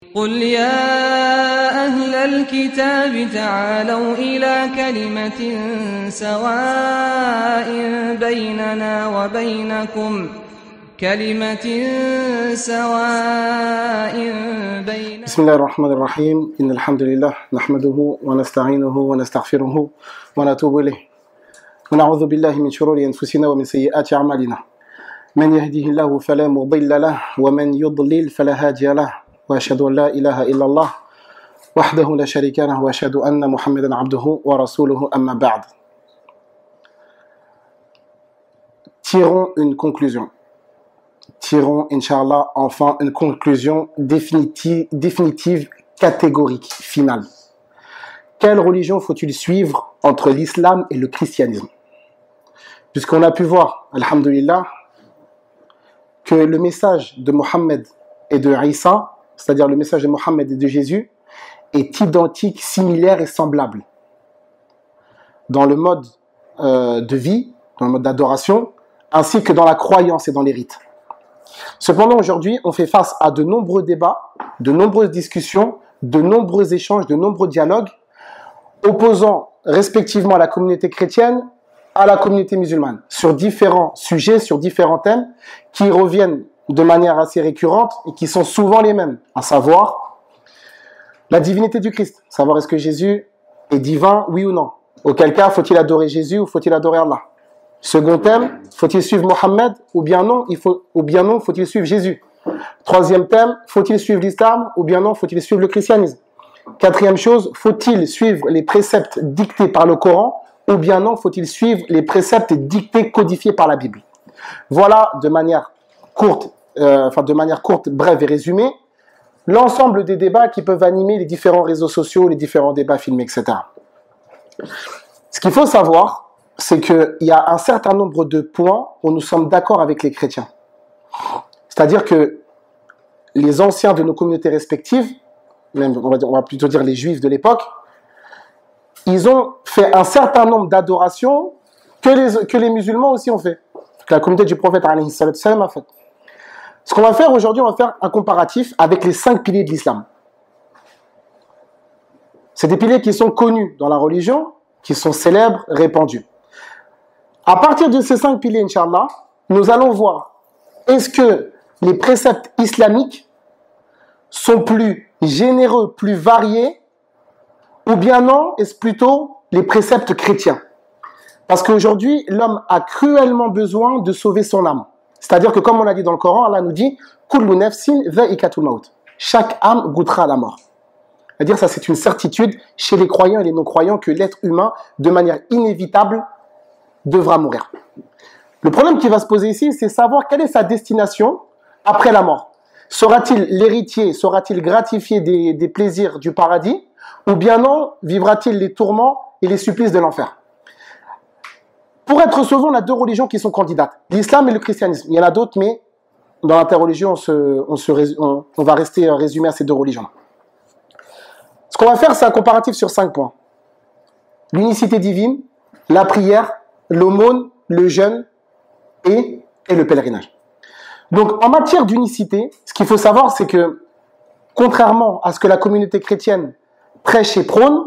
قل يا أهل الكتاب تعالوا إلى كلمة سواء بيننا وبينكم بسم الله الرحمن الرحيم إن الحمد لله نحمده ونستعينه ونستغفره ونتوب إليه ونعوذ بالله من شرور أنفسنا ومن سيئات أعمالنا من يهده الله فلا مضل له ومن يضلل فلا هادي له وأشهد أن لا إله إلا الله وحده لا شريك له وأشهد أن محمدا عبده ورسوله أما بعد. Tirons une conclusion. Tirons, Inch'Allah, enfin une conclusion définitive, catégorique, finale. Quelle religion faut-il suivre entre l'islam et le christianisme? Puisqu'on a pu voir, alhamdulillah, que le message de Mohammed et de Isa, c'est-à-dire le message de Mohammed et de Jésus, est identique, similaire et semblable. Dans le mode de vie, dans le mode d'adoration, ainsi que dans la croyance et dans les rites. Cependant, aujourd'hui, on fait face à de nombreux débats, de nombreuses discussions, de nombreux échanges, de nombreux dialogues, opposant respectivement à la communauté chrétienne, à la communauté musulmane, sur différents sujets, sur différents thèmes, qui reviennent de manière assez récurrente et qui sont souvent les mêmes, à savoir la divinité du Christ, savoir est-ce que Jésus est divin, oui ou non. Auquel cas, faut-il adorer Jésus ou faut-il adorer Allah? Second thème, faut-il suivre Mohammed ou bien non, faut-il suivre Jésus? Troisième thème, faut-il suivre l'islam ou bien non, faut-il suivre le christianisme? Quatrième chose, faut-il suivre les préceptes dictés par le Coran ou bien non, faut-il suivre les préceptes dictés, codifiés par la Bible? Voilà, de manière courte, brève et résumée, l'ensemble des débats qui peuvent animer les différents réseaux sociaux, les différents débats filmés, etc. Ce qu'il faut savoir, c'est qu'il y a un certain nombre de points où nous sommes d'accord avec les chrétiens. C'est-à-dire que les anciens de nos communautés respectives, même on va plutôt dire les juifs de l'époque, ils ont fait un certain nombre d'adorations que les musulmans aussi ont fait, que la communauté du prophète alayhi salam a fait. Ce qu'on va faire aujourd'hui, on va faire un comparatif avec les 5 piliers de l'islam. C'est des piliers qui sont connus dans la religion, qui sont célèbres, répandus. À partir de ces 5 piliers, Inch'Allah, nous allons voir est-ce que les préceptes islamiques sont plus généreux, plus variés, ou bien non, est-ce plutôt les préceptes chrétiens? Parce qu'aujourd'hui, l'homme a cruellement besoin de sauver son âme. C'est-à-dire que comme on a dit dans le Coran, Allah nous dit « Kullu nafsin dha'iqatul maut » chaque âme goûtera à la mort. C'est-à-dire ça c'est une certitude chez les croyants et les non-croyants que l'être humain, de manière inévitable, devra mourir. Le problème qui va se poser ici, c'est savoir quelle est sa destination après la mort. Sera-t-il l'héritier, sera-t-il gratifié des plaisirs du paradis, ou bien non, vivra-t-il les tourments et les supplices de l'enfer? Pour être sauvé, on a 2 religions qui sont candidates, l'islam et le christianisme. Il y en a d'autres, mais dans l'interreligion, on va rester résumé à ces 2 religions. Ce qu'on va faire, c'est un comparatif sur 5 points. L'unicité divine, la prière, l'aumône, le jeûne et le pèlerinage. Donc, en matière d'unicité, ce qu'il faut savoir, c'est que, contrairement à ce que la communauté chrétienne prêche et prône,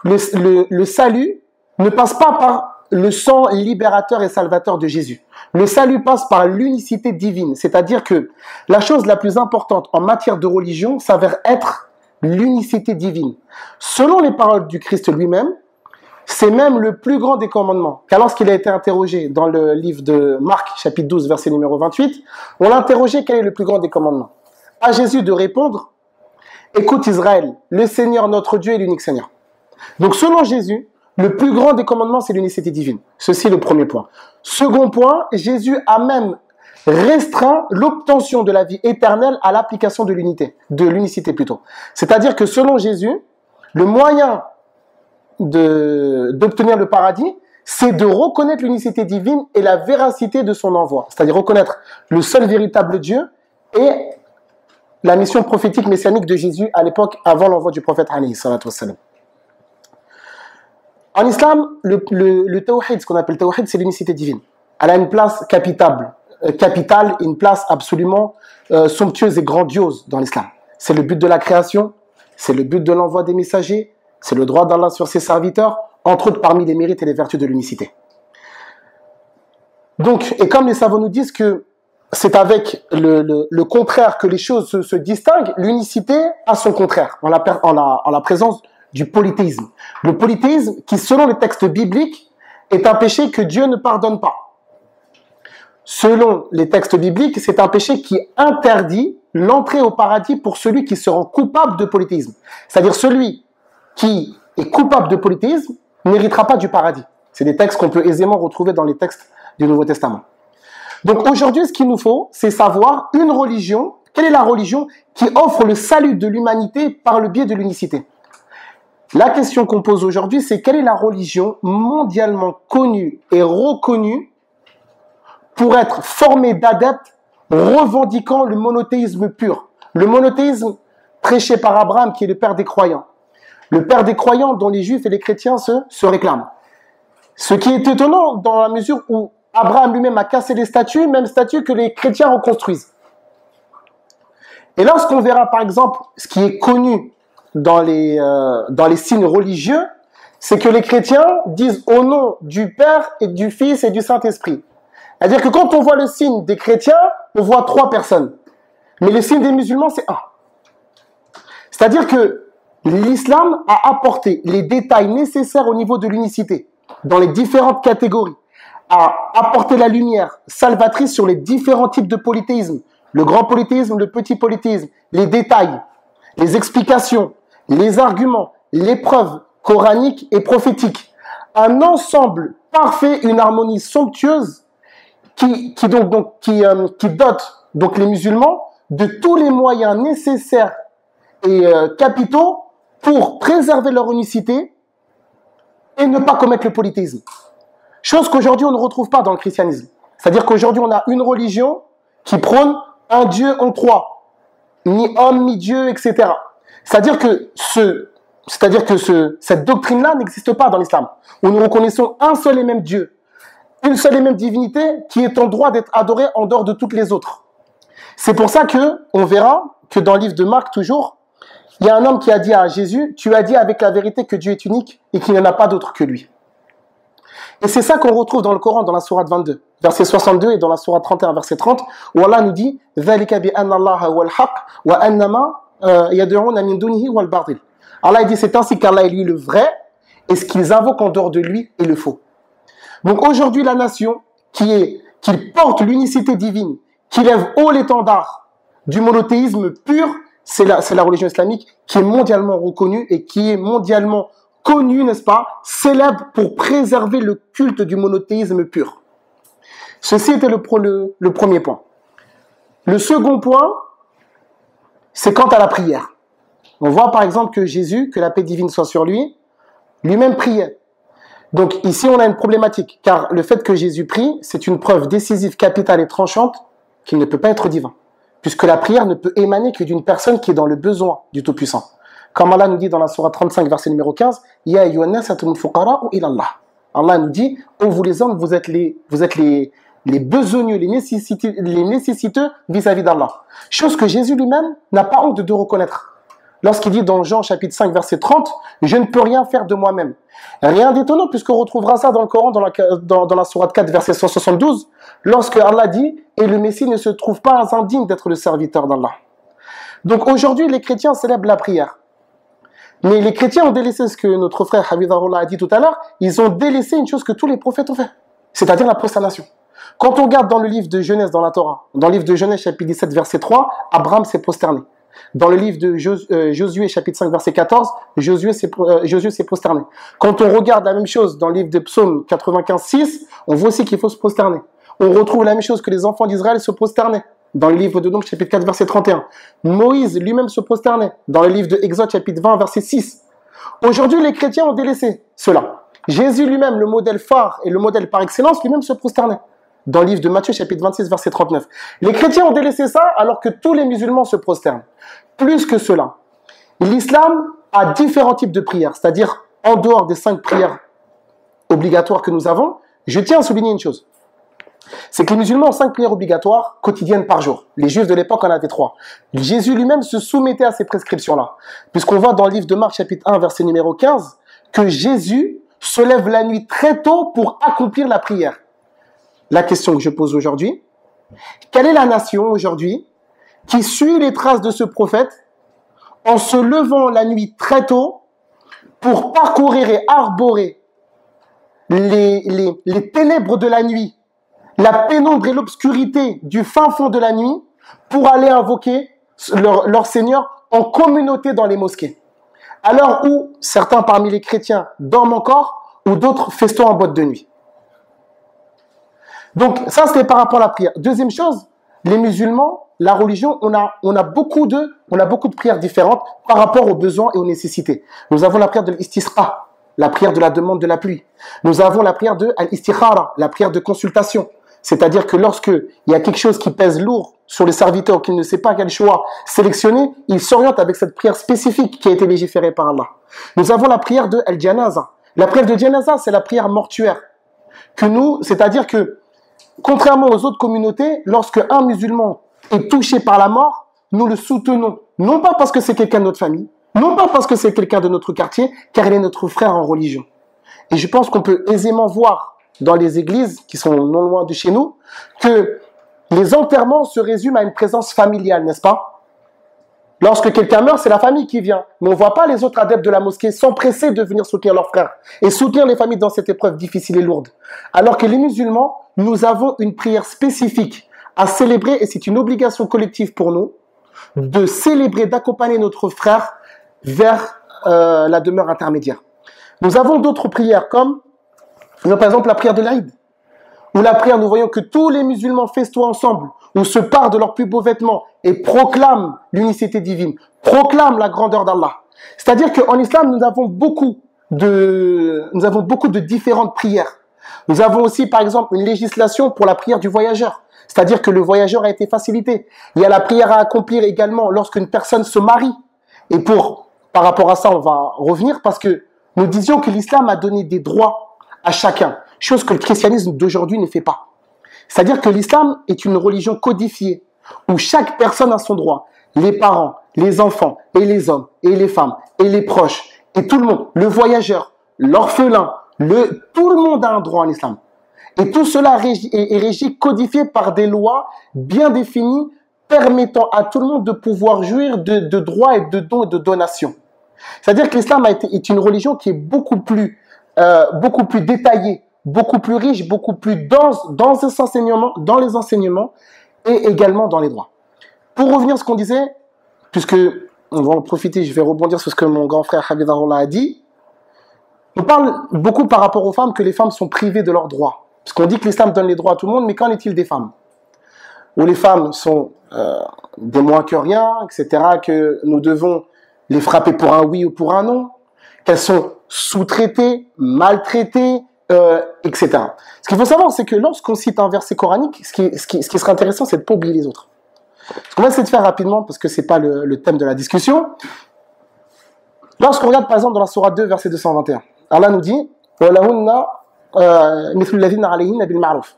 le salut ne passe pas par le sang libérateur et salvateur de Jésus. Le salut passe par l'unicité divine, c'est-à-dire que la chose la plus importante en matière de religion s'avère être l'unicité divine. Selon les paroles du Christ lui-même, c'est même le plus grand des commandements. Car lorsqu'il a été interrogé dans le livre de Marc, chapitre 12, verset numéro 28, on l'a interrogé quel est le plus grand des commandements. À Jésus de répondre, écoute Israël, le Seigneur notre Dieu est l'unique Seigneur. Donc selon Jésus, le plus grand des commandements, c'est l'unicité divine. Ceci est le premier point. Second point, Jésus a même restreint l'obtention de la vie éternelle à l'application de l'unicité plutôt. C'est-à-dire que selon Jésus, le moyen d'obtenir le paradis, c'est de reconnaître l'unicité divine et la véracité de son envoi. C'est-à-dire reconnaître le seul véritable Dieu et la mission prophétique messianique de Jésus à l'époque avant l'envoi du prophète alayhi salatu wassalam. En islam, le tawhid, ce qu'on appelle tawhid, c'est l'unicité divine. Elle a une place capitale, une place absolument somptueuse et grandiose dans l'islam. c'est le but de la création, c'est le but de l'envoi des messagers, c'est le droit d'Allah sur ses serviteurs, entre autres parmi les mérites et les vertus de l'unicité. Donc, et comme les savants nous disent que c'est avec le contraire que les choses se distinguent, l'unicité a son contraire, en la présence du polythéisme. Le polythéisme, qui selon les textes bibliques, est un péché que Dieu ne pardonne pas. Selon les textes bibliques, c'est un péché qui interdit l'entrée au paradis pour celui qui se rend coupable de polythéisme. C'est-à-dire celui qui est coupable de polythéisme n'héritera pas du paradis. C'est des textes qu'on peut aisément retrouver dans les textes du Nouveau Testament. Donc aujourd'hui, ce qu'il nous faut, c'est savoir une religion, quelle est la religion qui offre le salut de l'humanité par le biais de l'unicité. La question qu'on pose aujourd'hui, c'est quelle est la religion mondialement connue et reconnue pour être formée d'adeptes revendiquant le monothéisme pur. Le monothéisme prêché par Abraham, qui est le père des croyants. Le père des croyants dont les juifs et les chrétiens se réclament. Ce qui est étonnant dans la mesure où Abraham lui-même a cassé les statues, même statues que les chrétiens reconstruisent. Et lorsqu'on verra par exemple ce qui est connu dans les signes religieux, c'est que les chrétiens disent au nom du Père et du Fils et du Saint-Esprit. C'est-à-dire que quand on voit le signe des chrétiens, on voit 3 personnes. Mais le signe des musulmans, c'est 1. C'est-à-dire que l'islam a apporté les détails nécessaires au niveau de l'unicité, dans les différentes catégories, a apporté la lumière salvatrice sur les différents types de polythéisme, le grand polythéisme, le petit polythéisme, les détails, les explications, les arguments, les preuves coraniques et prophétiques. Un ensemble parfait, une harmonie somptueuse qui dote donc les musulmans de tous les moyens nécessaires et capitaux pour préserver leur unicité et ne pas commettre le polythéisme. Chose qu'aujourd'hui on ne retrouve pas dans le christianisme. C'est-à-dire qu'aujourd'hui on a une religion qui prône un Dieu en 3, ni homme, ni Dieu, etc. C'est-à-dire que cette doctrine-là n'existe pas dans l'islam, où nous reconnaissons un seul et même Dieu, une seule et même divinité qui est en droit d'être adorée en dehors de toutes les autres. C'est pour ça que on verra que dans le livre de Marc toujours, il y a un homme qui a dit à Jésus, tu as dit avec la vérité que Dieu est unique et qu'il n'y en a pas d'autre que lui. Et c'est ça qu'on retrouve dans le Coran, dans la sourate 22, verset 62, et dans la sourate 31, verset 30, où Allah nous dit ذَلِكَ بِأَنَّ اللَّهَ هُوَ الْحَقُّ وَأَنَّمَا يَدْعُونَ مِن دُونِهِ هُوَ الْبَاطِلُ. Allah dit c'est ainsi qu'Allah est lui le vrai, et ce qu'ils invoquent en dehors de lui est le faux. Donc aujourd'hui, la nation qui porte l'unicité divine, qui lève haut l'étendard du monothéisme pur, c'est la religion islamique qui est mondialement reconnue et qui est mondialement connue, n'est-ce pas, célèbre pour préserver le culte du monothéisme pur. Ceci était le premier point. Le second point, c'est quant à la prière. On voit par exemple que Jésus, que la paix divine soit sur lui, lui-même priait. Donc ici on a une problématique, car le fait que Jésus prie, c'est une preuve décisive, capitale et tranchante qu'il ne peut pas être divin, puisque la prière ne peut émaner que d'une personne qui est dans le besoin du Tout-Puissant. Comme Allah nous dit dans la sourate 35, verset numéro 15, « Ya ayyuhannas antumul fuqara'u ila Allah » Allah nous dit, « Oh vous les hommes, vous êtes les besogneux, les nécessiteux vis-à-vis d'Allah. » Chose que Jésus lui-même n'a pas honte de reconnaître. Lorsqu'il dit dans Jean chapitre 5 verset 30, « Je ne peux rien faire de moi-même. » Rien d'étonnant puisqu'on retrouvera ça dans le Coran, dans la sourate 4 verset 172, lorsque Allah dit « Et le Messie ne se trouve pas indigne d'être le serviteur d'Allah. » Donc aujourd'hui, les chrétiens célèbrent la prière. Mais les chrétiens ont délaissé ce que notre frère Habibullah a dit tout à l'heure, ils ont délaissé une chose que tous les prophètes ont fait, c'est-à-dire la prosternation. Quand on regarde dans le livre de Genèse dans la Torah, dans le livre de Genèse chapitre 17 verset 3, Abraham s'est prosterné. Dans le livre de Josué chapitre 5 verset 14, Josué s'est prosterné. Quand on regarde la même chose dans le livre de Psaume 95-6, on voit aussi qu'il faut se prosterner. On retrouve la même chose que les enfants d'Israël se prosternaient. Dans le livre de Nombres chapitre 4 verset 31. Moïse lui-même se prosternait. Dans le livre de Exode chapitre 20 verset 6. Aujourd'hui, les chrétiens ont délaissé cela. Jésus lui-même, le modèle phare et le modèle par excellence, lui-même se prosternait. Dans le livre de Matthieu chapitre 26 verset 39. Les chrétiens ont délaissé ça alors que tous les musulmans se prosternent. Plus que cela, l'islam a différents types de prières, c'est-à-dire en dehors des 5 prières obligatoires que nous avons, je tiens à souligner une chose. C'est que les musulmans ont 5 prières obligatoires quotidiennes par jour. Les juifs de l'époque en avaient 3. Jésus lui-même se soumettait à ces prescriptions-là. Puisqu'on voit dans le livre de Marc, chapitre 1, verset numéro 15, que Jésus se lève la nuit très tôt pour accomplir la prière. La question que je pose aujourd'hui, quelle est la nation aujourd'hui qui suit les traces de ce prophète en se levant la nuit très tôt pour parcourir et arborer les ténèbres de la nuit, la pénombre et l'obscurité du fin fond de la nuit pour aller invoquer leur Seigneur en communauté dans les mosquées. À l'heure où certains parmi les chrétiens dorment encore ou d'autres festonnent en boîte de nuit. Donc ça c'était par rapport à la prière. Deuxième chose, les musulmans, la religion, on a beaucoup de prières différentes par rapport aux besoins et aux nécessités. Nous avons la prière de l'istisqa, la prière de la demande de la pluie. Nous avons la prière de al-istikhara, la prière de consultation. C'est-à-dire que lorsque il y a quelque chose qui pèse lourd sur le serviteur, qu'il ne sait pas quel choix sélectionner, il s'oriente avec cette prière spécifique qui a été légiférée par Allah. Nous avons la prière de al-janaza. La prière de janaza, c'est la prière mortuaire. C'est-à-dire que, contrairement aux autres communautés, lorsque un musulman est touché par la mort, nous le soutenons. Non pas parce que c'est quelqu'un de notre famille, non pas parce que c'est quelqu'un de notre quartier, car il est notre frère en religion. Et je pense qu'on peut aisément voir dans les églises qui sont non loin de chez nous, que les enterrements se résument à une présence familiale, n'est-ce pas? Lorsque quelqu'un meurt, c'est la famille qui vient. Mais on ne voit pas les autres adeptes de la mosquée s'empresser de venir soutenir leurs frères et soutenir les familles dans cette épreuve difficile et lourde. Alors que les musulmans, nous avons une prière spécifique à célébrer, et c'est une obligation collective pour nous, de célébrer, d'accompagner notre frère vers la demeure intermédiaire. Nous avons d'autres prières comme par exemple la prière de l'Aïd, où la prière, nous voyons que tous les musulmans festoient ensemble, ou se partent de leurs plus beaux vêtements et proclament l'unicité divine, proclament la grandeur d'Allah. C'est-à-dire qu'en islam, nous avons beaucoup de différentes prières. Nous avons aussi, par exemple, une législation pour la prière du voyageur. C'est-à-dire que le voyageur a été facilité. Il y a la prière à accomplir également lorsqu'une personne se marie. Et par rapport à ça, on va revenir parce que nous disions que l'islam a donné des droits à chacun, chose que le christianisme d'aujourd'hui ne fait pas. C'est-à-dire que l'islam est une religion codifiée, où chaque personne a son droit. Les parents, les enfants, et les hommes, et les femmes, et les proches, et tout le monde, le voyageur, l'orphelin, tout le monde a un droit en islam. Et tout cela est régi, codifié par des lois bien définies, permettant à tout le monde de pouvoir jouir de droits et de dons et de donations. C'est-à-dire que l'islam est une religion qui est beaucoup plus détaillée, beaucoup plus riche, beaucoup plus dense dans les enseignements et également dans les droits. Pour revenir à ce qu'on disait, puisque on va en profiter, je vais rebondir sur ce que mon grand frère Habibullah a dit. On parle beaucoup par rapport aux femmes que les femmes sont privées de leurs droits. Parce qu'on dit que l'islam donne les droits à tout le monde, mais qu'en est-il des femmes? Où les femmes sont des moins que rien, etc., que nous devons les frapper pour un oui ou pour un non, qu'elles sont sous-traitées, maltraitées, etc. Ce qu'il faut savoir, c'est que lorsqu'on cite un verset coranique, ce qui serait intéressant, c'est de ne pas oublier les autres. Ce qu'on va essayer de faire rapidement, parce que ce n'est pas le thème de la discussion, lorsqu'on regarde par exemple dans la sourate 2, verset 221, Allah nous dit « وَلَهُنَّ مِثْلُ الَّذِينَ عَلَيْهِنَّ بِالْمَعْرُوفِ »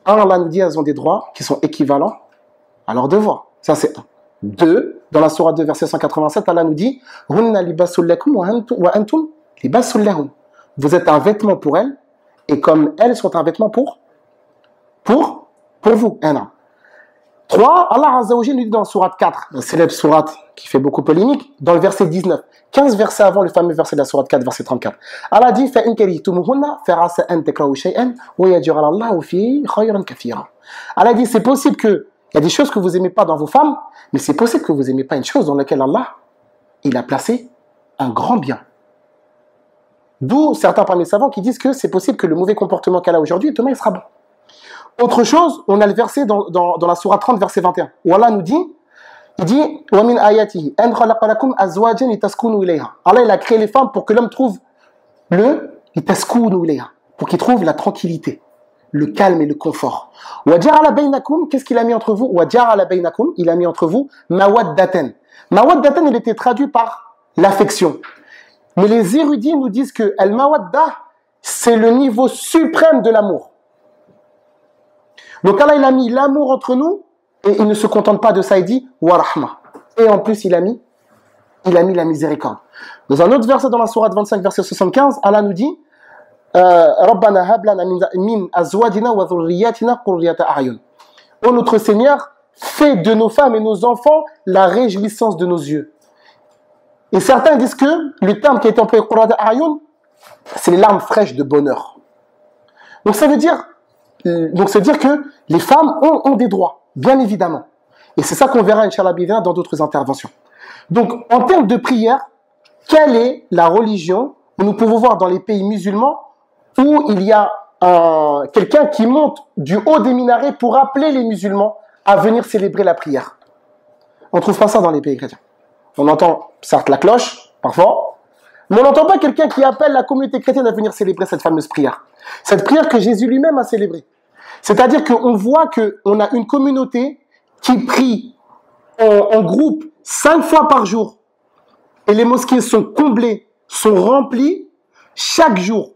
Allah nous dit elles ont des droits qui sont équivalents à leurs devoirs. Ça c'est un. 2, dans la sourate 2, verset 187, Allah nous dit « هُنَّ لِبَاسٌ لَكُمْ وَأَنْتُمْ لِبَاسٌ لَهُنَّ » Vous êtes un vêtement pour elles, et comme elles sont un vêtement pour vous. 3, Allah Azza wa Jalla nous dit dans la sourate 4, la célèbre sourate qui fait beaucoup polémique, dans le verset 19, 15 versets avant le fameux verset de la sourate 4, verset 34. Allah dit فَإِنْ كَرِهْتُمُوهُنَّ فَعَسَىٰ أَنْ تَكْرَهُوا شَيْئًا وَيَجْعَلَ اللَّهُ فِيهِ خَيْرًا كَثِيرًا. Allah dit c'est possible que il y a des choses que vous aimez pas dans vos femmes, mais c'est possible que vous aimez pas une chose dans laquelle Allah il a placé un grand bien. D'où certains parmi les savants qui disent que c'est possible que le mauvais comportement qu'elle a aujourd'hui, demain il sera bon. Autre chose, on a le verset dans la sourate 30, verset 21, où Allah nous dit, il dit وَمِنْ آيَاتِهِ أَنْ خَلَقَ لَكُمْ أَزْوَاجًا لِتَسْكُنُوا إِلَيْهَا. Allah il a créé les femmes pour que l'homme trouve لِتَسْكُنُوا إِلَيْهَا, pour qu'il trouve la tranquillité, le calme et le confort. وَجَعَلَ بَيْنَكُمْ, qu'est-ce qu'il a mis entre vous? وَجَعَلَ بَيْنَكُمْ, il a mis entre vous مَوَدَّةً. Mawaddaten, il était traduit par l'affection. Mais les érudits nous disent que al-mawadda, c'est le niveau suprême de l'amour. Donc Allah, il a mis l'amour entre nous, et il ne se contente pas de ça, il dit « wa rahma ». Et en plus, il a mis la miséricorde. Dans un autre verset dans la sourate 25, verset 75, Allah nous dit Rabbana hab lana min azwajina wa dhurriyyatina qurrata a'yun. Ô notre Seigneur, fais de nos femmes et nos enfants la réjouissance de nos yeux. Et certains disent que le terme qui a été employé qurrata a'yun, c'est les larmes fraîches de bonheur. Donc ça veut dire que les femmes ont des droits, bien évidemment. Et c'est ça qu'on verra, Inch'Allah, dans d'autres interventions. Donc, en termes de prière, quelle est la religion où nous pouvons voir dans les pays musulmans où il y a quelqu'un qui monte du haut des minarets pour appeler les musulmans à venir célébrer la prière? On ne trouve pas ça dans les pays chrétiens. On entend, certes, la cloche, parfois, mais on n'entend pas quelqu'un qui appelle la communauté chrétienne à venir célébrer cette fameuse prière. Cette prière que Jésus lui-même a célébrée. C'est-à-dire qu'on voit qu'on a une communauté qui prie en groupe 5 fois par jour. Et les mosquées sont comblées, sont remplies chaque jour.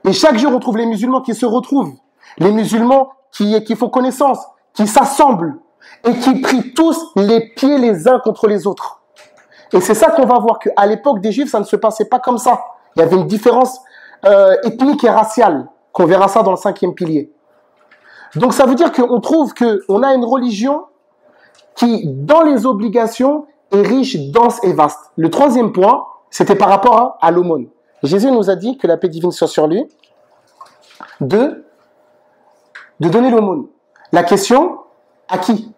Et chaque jour, on trouve les musulmans qui se retrouvent. Les musulmans qui font connaissance, qui s'assemblent et qui prient tous les pieds les uns contre les autres. Et c'est ça qu'on va voir, qu'à l'époque des Juifs, ça ne se passait pas comme ça. Il y avait une différence ethnique et raciale, qu'on verra ça dans le 5e pilier. Donc ça veut dire qu'on trouve qu'on a une religion qui, dans les obligations, est riche, dense et vaste. Le 3e point, c'était par rapport à l'aumône. Jésus nous a dit, que la paix divine soit sur lui, de donner l'aumône. La question, à qui?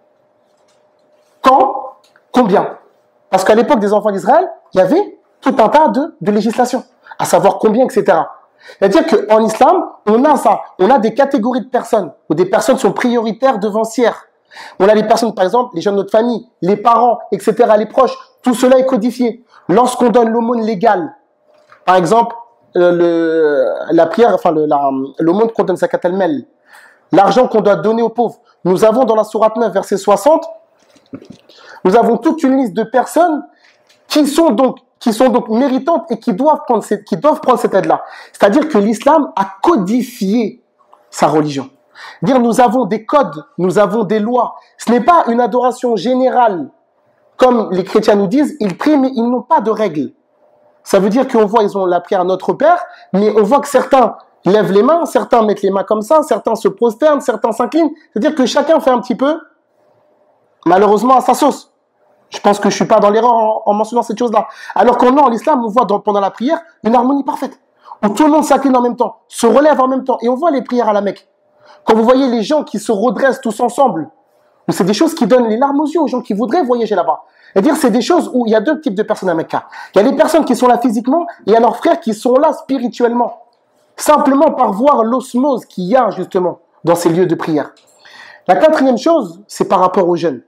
Quand? Combien? Parce qu'à l'époque des enfants d'Israël, il y avait tout un tas de législations, à savoir combien, etc. C'est-à-dire qu'en islam, on a ça. On a des catégories de personnes, où des personnes sont prioritaires devancières. On a les personnes, par exemple, les gens de notre famille, les parents, etc., les proches. Tout cela est codifié. Lorsqu'on donne l'aumône légale, par exemple, la prière, enfin l'aumône qu'on donne zakat al-mal, l'argent qu'on doit donner aux pauvres. Nous avons dans la sourate 9, verset 60, nous avons toute une liste de personnes qui sont donc méritantes et qui doivent prendre cette aide-là. C'est-à-dire que l'islam a codifié sa religion. Dire nous avons des codes, nous avons des lois. Ce n'est pas une adoration générale, comme les chrétiens nous disent, ils prient mais ils n'ont pas de règles. Ça veut dire qu'on voit, ils ont la prière à notre Père, mais on voit que certains lèvent les mains, certains mettent les mains comme ça, certains se prosternent, certains s'inclinent. C'est-à-dire que chacun fait un petit peu, malheureusement, à sa sauce. Je pense que je suis pas dans l'erreur en mentionnant cette chose-là. Alors qu'en l'islam, on voit pendant la prière une harmonie parfaite, où tout le monde s'incline en même temps, se relève en même temps, et on voit les prières à la Mecque. Quand vous voyez les gens qui se redressent tous ensemble, c'est des choses qui donnent les larmes aux yeux aux gens qui voudraient voyager là-bas. C'est-à-dire, c'est des choses où il y a deux types de personnes à Mecca. Il y a les personnes qui sont là physiquement, et il y a leurs frères qui sont là spirituellement. Simplement par voir l'osmose qu'il y a justement dans ces lieux de prière. La 4e chose, c'est par rapport aux jeûnes.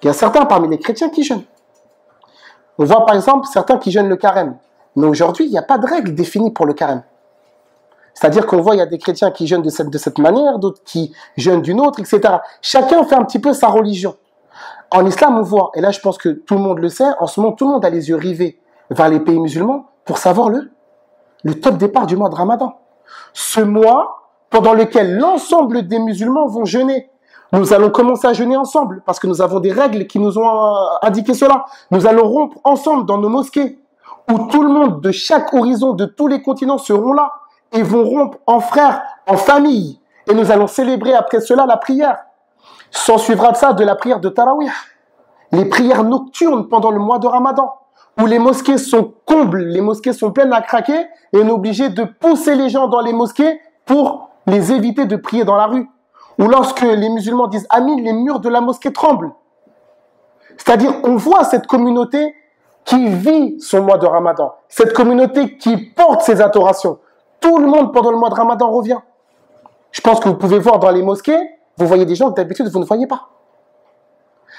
Il y a certains parmi les chrétiens qui jeûnent. On voit par exemple certains qui jeûnent le carême. Mais aujourd'hui, il n'y a pas de règle définie pour le carême. C'est-à-dire qu'on voit, il y a des chrétiens qui jeûnent de cette manière, d'autres qui jeûnent d'une autre, etc. Chacun fait un petit peu sa religion. En islam, on voit, et là je pense que tout le monde le sait, en ce moment, tout le monde a les yeux rivés vers les pays musulmans pour savoir le top départ du mois de Ramadan. Ce mois pendant lequel l'ensemble des musulmans vont jeûner. Nous allons commencer à jeûner ensemble parce que nous avons des règles qui nous ont indiqué cela. Nous allons rompre ensemble dans nos mosquées où tout le monde de chaque horizon, de tous les continents seront là et vont rompre en frères, en famille. Et nous allons célébrer après cela la prière. S'en suivra de ça de la prière de Tarawih. Les prières nocturnes pendant le mois de Ramadan où les mosquées sont combles, les mosquées sont pleines à craquer et on est obligé de pousser les gens dans les mosquées pour les éviter de prier dans la rue. Ou lorsque les musulmans disent Amin, les murs de la mosquée tremblent. C'est-à-dire, on voit cette communauté qui vit son mois de Ramadan, cette communauté qui porte ses adorations. Tout le monde pendant le mois de Ramadan revient. Je pense que vous pouvez voir dans les mosquées, vous voyez des gens que d'habitude vous ne voyez pas.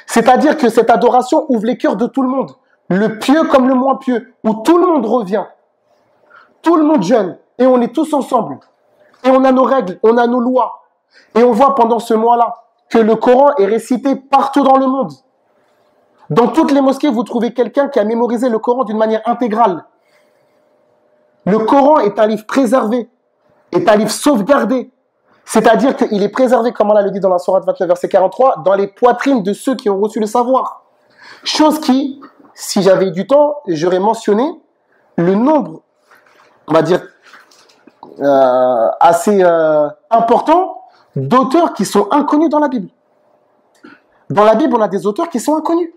C'est-à-dire que cette adoration ouvre les cœurs de tout le monde, le pieux comme le moins pieux, où tout le monde revient. Tout le monde jeûne et on est tous ensemble. Et on a nos règles, on a nos lois. Et on voit pendant ce mois-là que le Coran est récité partout dans le monde. Dans toutes les mosquées, vous trouvez quelqu'un qui a mémorisé le Coran d'une manière intégrale. Le Coran est un livre préservé, est un livre sauvegardé. C'est-à-dire qu'il est préservé, comme Allah le dit dans la sourate 29, verset 43, dans les poitrines de ceux qui ont reçu le savoir. Chose qui, si j'avais eu du temps, j'aurais mentionné le nombre, on va dire, assez important d'auteurs qui sont inconnus dans la Bible. Dans la Bible, on a des auteurs qui sont inconnus.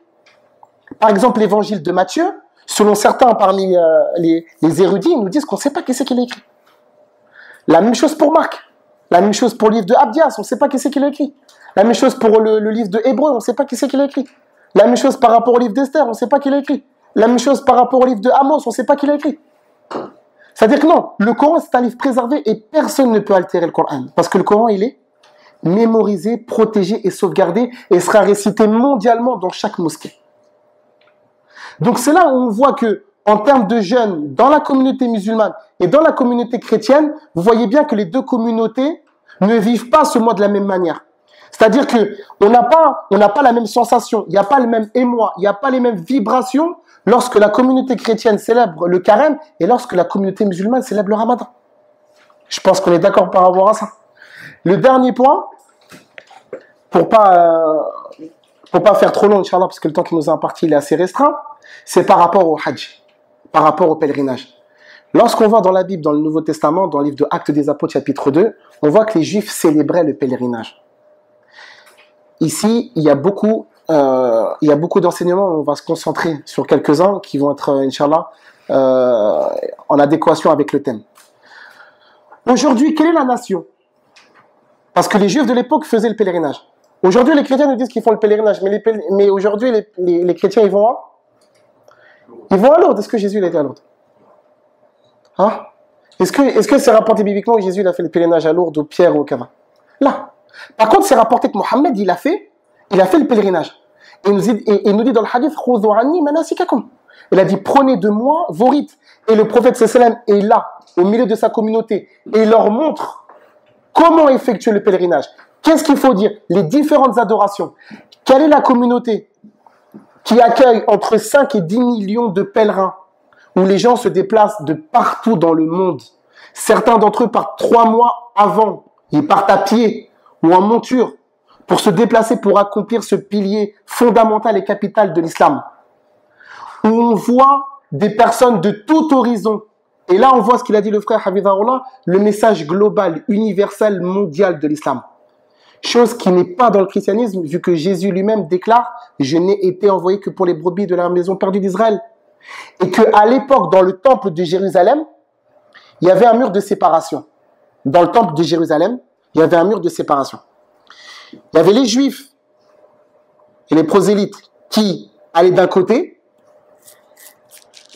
Par exemple, l'évangile de Matthieu, selon certains parmi les érudits, ils nous disent qu'on ne sait pas qui c'est qui l'a écrit. La même chose pour Marc. La même chose pour le livre de Abdias, on ne sait pas qui c'est qui l'a écrit. La même chose pour le livre de Hébreu, on ne sait pas qui c'est qui l'a écrit. La même chose par rapport au livre d'Esther, on ne sait pas qui l'a écrit. La même chose par rapport au livre de Amos, on ne sait pas qui l'a écrit. C'est-à-dire que non, le Coran c'est un livre préservé et personne ne peut altérer le Coran. Parce que le Coran, il est mémorisé, protégé et sauvegardé et sera récité mondialement dans chaque mosquée. Donc c'est là où on voit que, en termes de jeunes, dans la communauté musulmane et dans la communauté chrétienne, vous voyez bien que les deux communautés ne vivent pas ce mois de la même manière. C'est-à-dire que on n'a pas la même sensation, il n'y a pas le même émoi, il n'y a pas les mêmes vibrations lorsque la communauté chrétienne célèbre le carême et lorsque la communauté musulmane célèbre le ramadan. Je pense qu'on est d'accord par rapport à ça. Le dernier point, pour pas faire trop long, Inch'Allah, parce que le temps qui nous est imparti il est assez restreint, c'est par rapport au Hajj, par rapport au pèlerinage. Lorsqu'on voit dans la Bible, dans le Nouveau Testament, dans le livre de Actes des Apôtres, chapitre 2, on voit que les Juifs célébraient le pèlerinage. Ici, il y a beaucoup d'enseignements, on va se concentrer sur quelques-uns qui vont être, Inch'Allah, en adéquation avec le thème. Aujourd'hui, quelle est la nation? Parce que les Juifs de l'époque faisaient le pèlerinage. Aujourd'hui, les chrétiens nous disent qu'ils font le pèlerinage, mais aujourd'hui, les chrétiens, ils vont à Lourdes. Est-ce que Jésus il a été à Lourdes? Hein? Est-ce que c'est rapporté bibliquement que Jésus il a fait le pèlerinage à Lourdes, au Pierre ou au Kaaba? Là. Par contre, c'est rapporté que Mohammed, il a fait le pèlerinage. Et il nous dit dans le hadith, Khudhu anni manasikakum. Il a dit, prenez de moi vos rites. Et le prophète sallam est là, au milieu de sa communauté, et il leur montre comment effectuer le pèlerinage. Qu'est-ce qu'il faut dire? Les différentes adorations. Quelle est la communauté qui accueille entre 5 et 10 millions de pèlerins, où les gens se déplacent de partout dans le monde? Certains d'entre eux partent 3 mois avant. Ils partent à pied ou en monture pour se déplacer pour accomplir ce pilier fondamental et capital de l'islam. Où on voit des personnes de tout horizon. Et là, on voit ce qu'il a dit le frère Hafidhahullah, le message global, universel, mondial de l'islam. Chose qui n'est pas dans le christianisme, vu que Jésus lui-même déclare « Je n'ai été envoyé que pour les brebis de la maison perdue d'Israël ». Et qu'à l'époque, dans le temple de Jérusalem, il y avait un mur de séparation. Dans le temple de Jérusalem, il y avait un mur de séparation. Il y avait les Juifs et les prosélytes qui allaient d'un côté,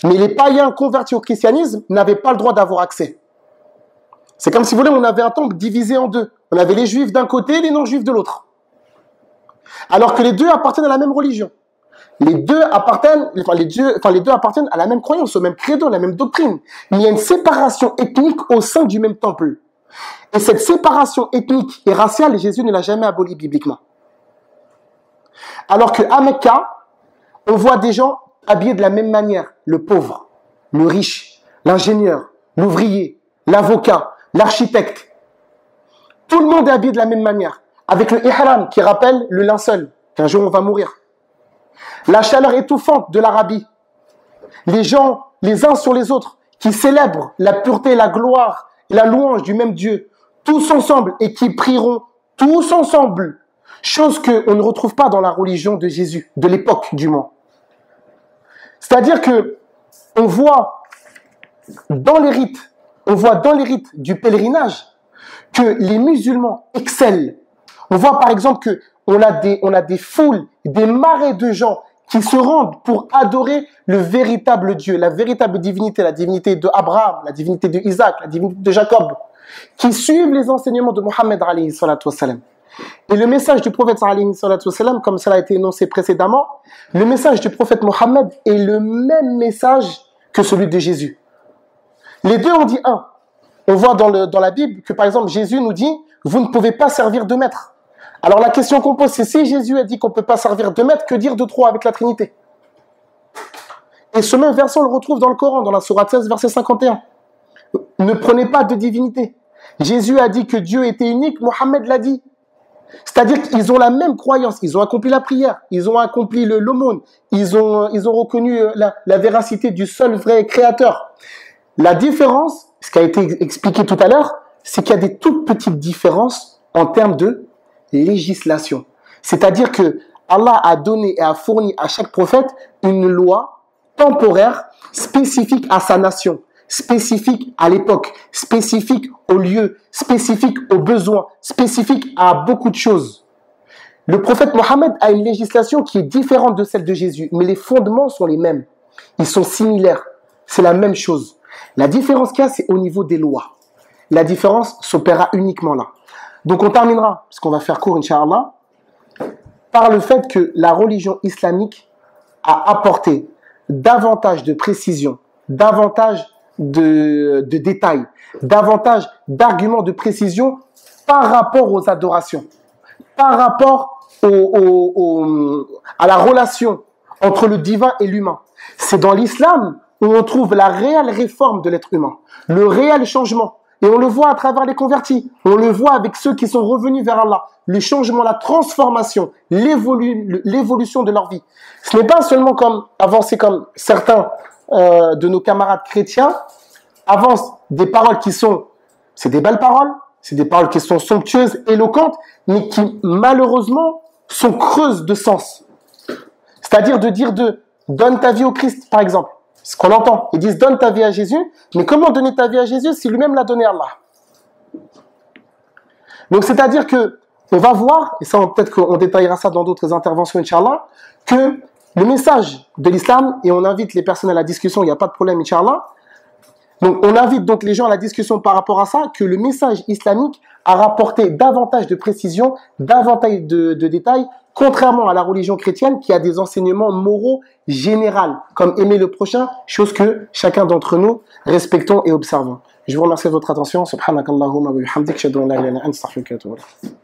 mais les païens convertis au christianisme n'avaient pas le droit d'avoir accès. C'est comme si vous voulez, on avait un temple divisé en deux. On avait les Juifs d'un côté et les non-Juifs de l'autre. Alors que les deux appartiennent à la même religion. Les deux appartiennent à la même croyance, au même credo, à la même doctrine. Mais il y a une séparation ethnique au sein du même temple. Et cette séparation ethnique et raciale, Jésus ne l'a jamais abolie bibliquement. Alors qu'à Mecca, on voit des gens habillés de la même manière. Le pauvre, le riche, l'ingénieur, l'ouvrier, l'avocat, l'architecte. Tout le monde est habillé de la même manière. Avec le ihram qui rappelle le linceul, qu'un jour on va mourir. La chaleur étouffante de l'Arabie. Les gens, les uns sur les autres, qui célèbrent la pureté, la gloire et la louange du même Dieu, tous ensemble, et qui prieront tous ensemble. Chose qu'on ne retrouve pas dans la religion de Jésus, de l'époque du moins. C'est-à-dire que on voit dans les rites du pèlerinage que les musulmans excellent. On voit par exemple que on a des foules, des marées de gens qui se rendent pour adorer le véritable Dieu, la véritable divinité, la divinité de Abraham, la divinité de Isaac, la divinité de Jacob, qui suivent les enseignements de Mohammed alayhi salatu wassalam. Et le message du prophète alayhi salatu wassalam, comme cela a été énoncé précédemment, le message du prophète Mohammed est le même message que celui de Jésus. Les deux ont dit un. On voit dans la Bible que par exemple Jésus nous dit « Vous ne pouvez pas servir deux maîtres ». Alors la question qu'on pose, c'est si Jésus a dit qu'on ne peut pas servir deux maîtres, que dire de trois avec la Trinité? Et ce même verset, on le retrouve dans le Coran, dans la sourate 16, verset 51. Ne prenez pas de divinité. Jésus a dit que Dieu était unique, Mohammed l'a dit. C'est-à-dire qu'ils ont la même croyance, ils ont accompli la prière, ils ont accompli l'aumône, ils ont reconnu la véracité du seul vrai créateur. La différence, ce qui a été expliqué tout à l'heure, c'est qu'il y a des toutes petites différences en termes de législation. C'est-à-dire que Allah a donné et a fourni à chaque prophète une loi temporaire spécifique à sa nation, spécifique à l'époque, spécifique au lieu, spécifique aux besoins, spécifique à beaucoup de choses. Le prophète Mohammed a une législation qui est différente de celle de Jésus, mais les fondements sont les mêmes. Ils sont similaires. C'est la même chose. La différence qu'il y a, c'est au niveau des lois. La différence s'opérera uniquement là. Donc on terminera, parce qu'on va faire court, Inch'Allah, par le fait que la religion islamique a apporté davantage de précision, davantage de détails, davantage d'arguments de précision par rapport aux adorations, par rapport à la relation entre le divin et l'humain. C'est dans l'islam où on trouve la réelle réforme de l'être humain, le réel changement. Et on le voit à travers les convertis, on le voit avec ceux qui sont revenus vers Allah, le changement, la transformation, l'évolution de leur vie. Ce n'est pas seulement comme avancer comme certains de nos camarades chrétiens avancent des paroles qui sont, c'est des belles paroles, c'est des paroles qui sont somptueuses, éloquentes, mais qui malheureusement sont creuses de sens. C'est-à-dire de dire donne ta vie au Christ, par exemple. Ce qu'on entend. Ils disent donne ta vie à Jésus, mais comment donner ta vie à Jésus si lui-même l'a donné à Allah? Donc c'est-à-dire que on va voir, et ça peut-être qu'on détaillera ça dans d'autres interventions, Inch'Allah, que le message de l'islam, et on invite les personnes à la discussion, il n'y a pas de problème, Inch'Allah. Donc on invite donc les gens à la discussion par rapport à ça, que le message islamique a rapporté davantage de précision, davantage de détails, contrairement à la religion chrétienne qui a des enseignements moraux généraux, comme aimer le prochain, chose que chacun d'entre nous respectons et observons. Je vous remercie de votre attention. Subhanakallahumma wa bihamdik, ashhadu an la ilaha illa anta, astaghfiruka wa atubu ilayk.